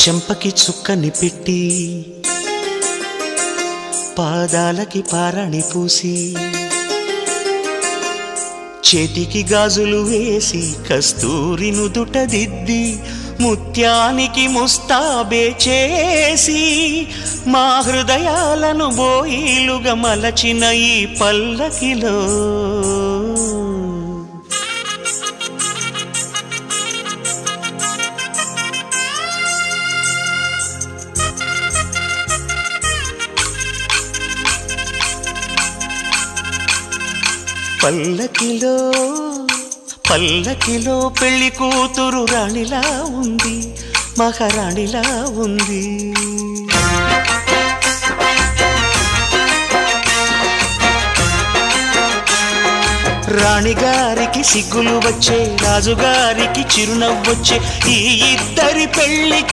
చెంపకి చుక్కని పెట్టి పాదాలకి పారాణి పూసి చేతికి గాజులు వేసి కస్తూరి నుదుట దిద్ది ముత్యానికి ముస్తాబే చేసి మా హృదయాలను బోయిలుగా మలచిన ఈ పల్లకిలో పల్లకిలో పల్లకిలో పెళ్లి కూతురు రాణిలా ఉంది, మహారాణిలా ఉంది. రాణిగారికి సిగ్గులు వచ్చే, రాజుగారికి చిరునవ్వొచ్చే ఈ ఇద్దరి పెళ్లి